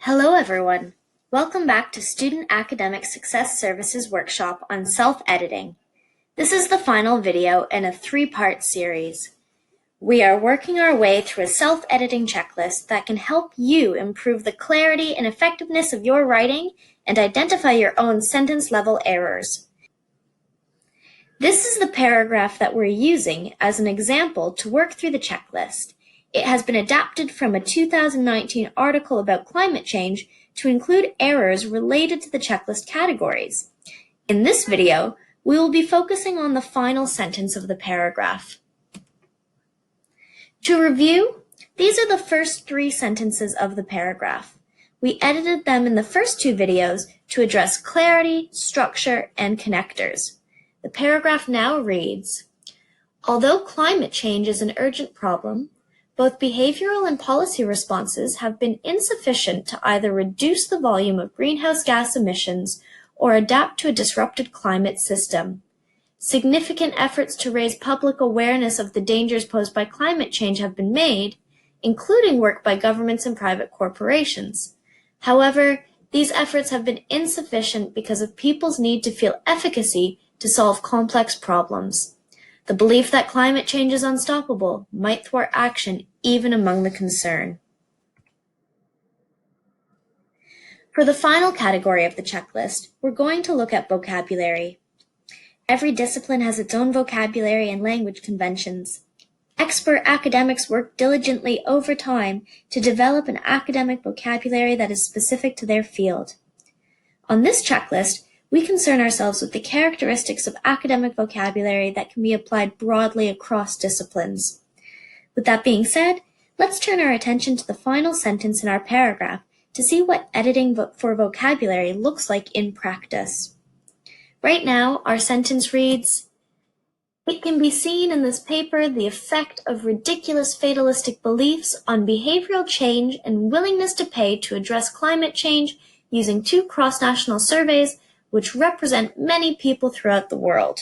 Hello everyone. Welcome back to Student Academic Success Services workshop on self-editing. This is the final video in a three-part series. We are working our way through a self-editing checklist that can help you improve the clarity and effectiveness of your writing and identify your own sentence-level errors. This is the paragraph that we're using as an example to work through the checklist. It has been adapted from a 2019 article about climate change to include errors related to the checklist categories. In this video, we will be focusing on the final sentence of the paragraph. To review, these are the first three sentences of the paragraph. We edited them in the first two videos to address clarity, structure, and connectors. The paragraph now reads, although climate change is an urgent problem, both behavioral and policy responses have been insufficient to either reduce the volume of greenhouse gas emissions or adapt to a disrupted climate system. Significant efforts to raise public awareness of the dangers posed by climate change have been made, including work by governments and private corporations. However, these efforts have been insufficient because of people's need to feel efficacy to solve complex problems. The belief that climate change is unstoppable might thwart action even among the concerned. For the final category of the checklist, we're going to look at vocabulary. Every discipline has its own vocabulary and language conventions. Expert academics work diligently over time to develop an academic vocabulary that is specific to their field. On this checklist, we concern ourselves with the characteristics of academic vocabulary that can be applied broadly across disciplines. With that being said, let's turn our attention to the final sentence in our paragraph to see what editing for vocabulary looks like in practice. Right now, our sentence reads, it can be seen in this paper the effect of ridiculous fatalistic beliefs on behavioral change and willingness to pay to address climate change using two cross-national surveys which represent many people throughout the world.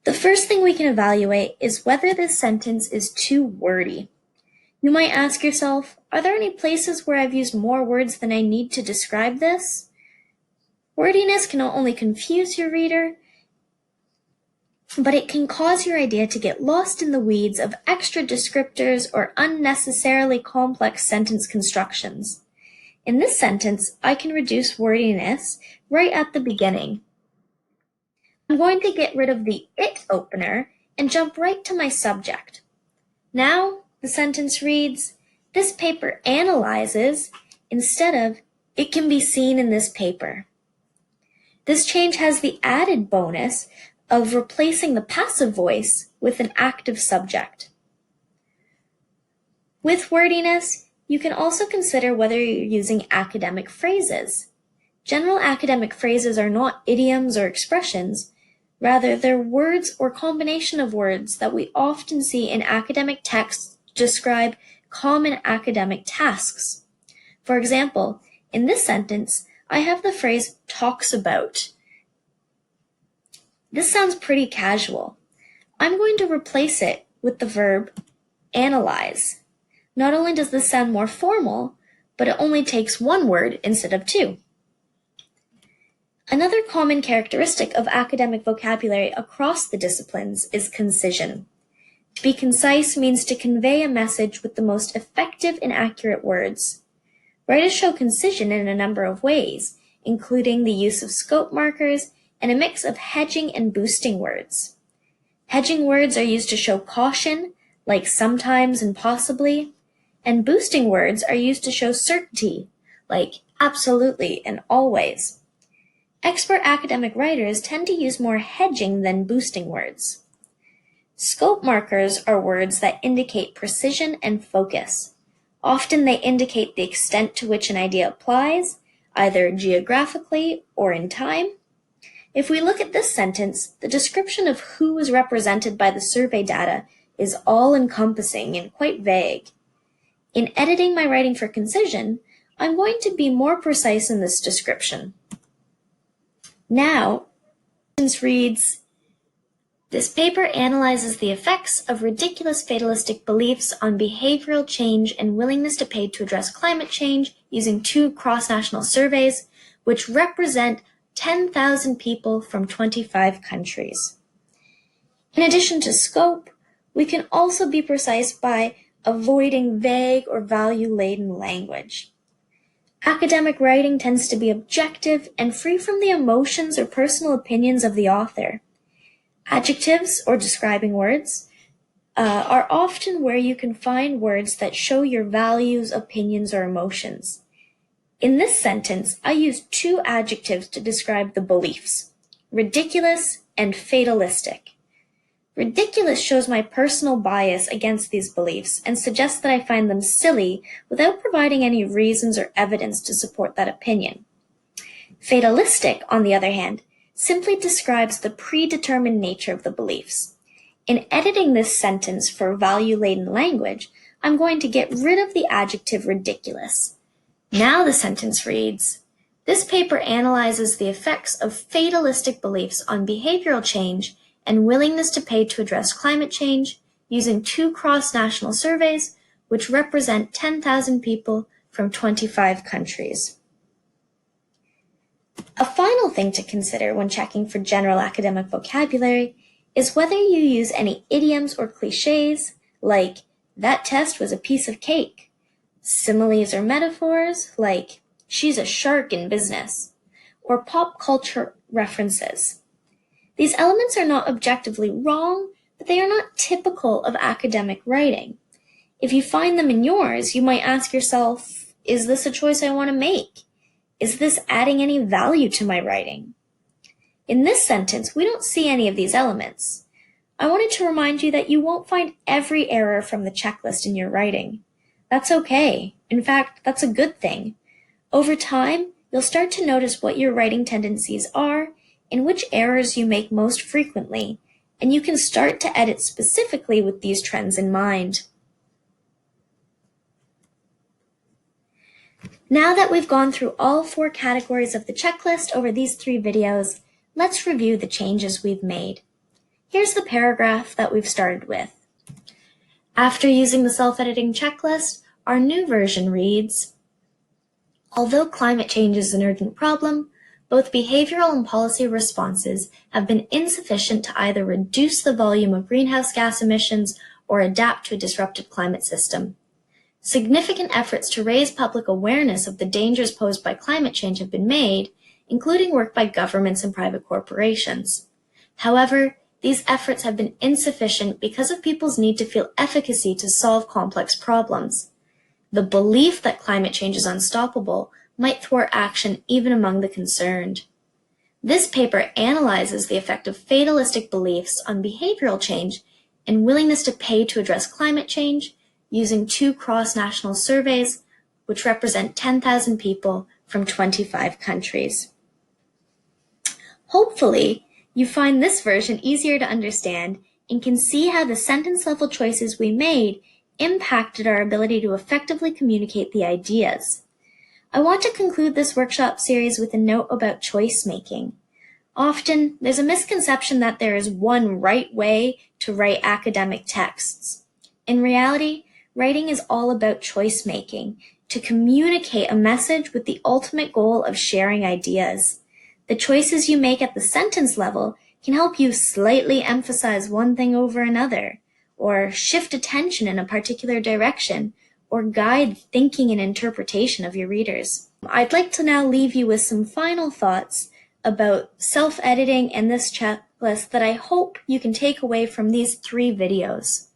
The first thing we can evaluate is whether this sentence is too wordy. You might ask yourself, are there any places where I've used more words than I need to describe this? Wordiness can not only confuse your reader, but it can cause your idea to get lost in the weeds of extra descriptors or unnecessarily complex sentence constructions. In this sentence, I can reduce wordiness right at the beginning. I'm going to get rid of the it opener and jump right to my subject. Now, the sentence reads, this paper analyzes, instead of, it can be seen in this paper. This change has the added bonus of replacing the passive voice with an active subject. With wordiness, you can also consider whether you're using academic phrases. General academic phrases are not idioms or expressions. Rather, they're words or combination of words that we often see in academic texts to describe common academic tasks. For example, in this sentence, I have the phrase talks about. This sounds pretty casual. I'm going to replace it with the verb analyze. Not only does this sound more formal, but it only takes one word instead of two. Another common characteristic of academic vocabulary across the disciplines is concision. To be concise means to convey a message with the most effective and accurate words. Writers show concision in a number of ways, including the use of scope markers and a mix of hedging and boosting words. Hedging words are used to show caution, like sometimes and possibly, and boosting words are used to show certainty, like absolutely and always. Expert academic writers tend to use more hedging than boosting words. Scope markers are words that indicate precision and focus. Often they indicate the extent to which an idea applies, either geographically or in time. If we look at this sentence, the description of who is represented by the survey data is all-encompassing and quite vague. In editing my writing for concision, I'm going to be more precise in this description. Now, the sentence reads, This paper analyzes the effects of ridiculous fatalistic beliefs on behavioral change and willingness to pay to address climate change using 2 cross-national surveys, which represent 10,000 people from 25 countries. In addition to scope, we can also be precise by avoiding vague or value-laden language. Academic writing tends to be objective and free from the emotions or personal opinions of the author. Adjectives, or describing words, are often where you can find words that show your values, opinions, or emotions. In this sentence, I use 2 adjectives to describe the beliefs: ridiculous and fatalistic. Ridiculous shows my personal bias against these beliefs and suggests that I find them silly without providing any reasons or evidence to support that opinion. Fatalistic, on the other hand, simply describes the predetermined nature of the beliefs. In editing this sentence for value-laden language, I'm going to get rid of the adjective ridiculous. Now the sentence reads, this paper analyzes the effects of fatalistic beliefs on behavioral change and willingness to pay to address climate change using 2 cross-national surveys, which represent 10,000 people from 25 countries. A final thing to consider when checking for general academic vocabulary is whether you use any idioms or cliches like, that test was a piece of cake, similes or metaphors like, she's a shark in business, or pop culture references. These elements are not objectively wrong, but they are not typical of academic writing. If you find them in yours, you might ask yourself, is this a choice I want to make? Is this adding any value to my writing? In this sentence, we don't see any of these elements. I wanted to remind you that you won't find every error from the checklist in your writing. That's okay. In fact, that's a good thing. Over time, you'll start to notice what your writing tendencies are and which errors you make most frequently, and you can start to edit specifically with these trends in mind. Now that we've gone through all 4 categories of the checklist over these 3 videos, let's review the changes we've made. Here's the paragraph that we've started with. After using the self-editing checklist, our new version reads, although climate change is an urgent problem, both behavioral and policy responses have been insufficient to either reduce the volume of greenhouse gas emissions or adapt to a disrupted climate system. Significant efforts to raise public awareness of the dangers posed by climate change have been made, including work by governments and private corporations. However, these efforts have been insufficient because of people's need to feel efficacy to solve complex problems. The belief that climate change is unstoppable might thwart action even among the concerned. This paper analyzes the effect of fatalistic beliefs on behavioral change and willingness to pay to address climate change using 2 cross-national surveys, which represent 10,000 people from 25 countries. Hopefully, you find this version easier to understand and can see how the sentence-level choices we made impacted our ability to effectively communicate the ideas. I want to conclude this workshop series with a note about choice making. Often, there's a misconception that there is one right way to write academic texts. In reality, writing is all about choice making, to communicate a message with the ultimate goal of sharing ideas. The choices you make at the sentence level can help you slightly emphasize one thing over another, or shift attention in a particular direction, or guide thinking and interpretation of your readers. I'd like to now leave you with some final thoughts about self-editing and this checklist that I hope you can take away from these 3 videos.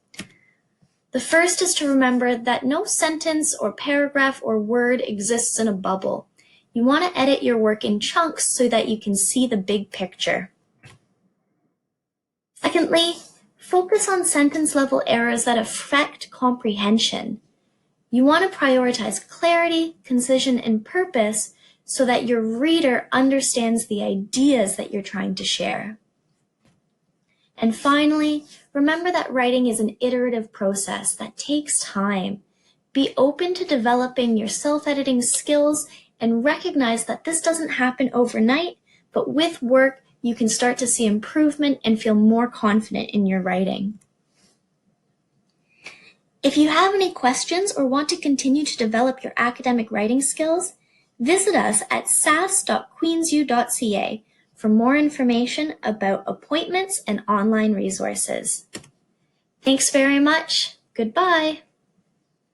The first is to remember that no sentence or paragraph or word exists in a bubble. You want to edit your work in chunks so that you can see the big picture. Secondly, focus on sentence-level errors that affect comprehension. You want to prioritize clarity, concision, and purpose so that your reader understands the ideas that you're trying to share. And finally, remember that writing is an iterative process that takes time. Be open to developing your self-editing skills and recognize that this doesn't happen overnight, but with work, you can start to see improvement and feel more confident in your writing. If you have any questions or want to continue to develop your academic writing skills, visit us at sas.queensu.ca for more information about appointments and online resources. Thanks very much. Goodbye.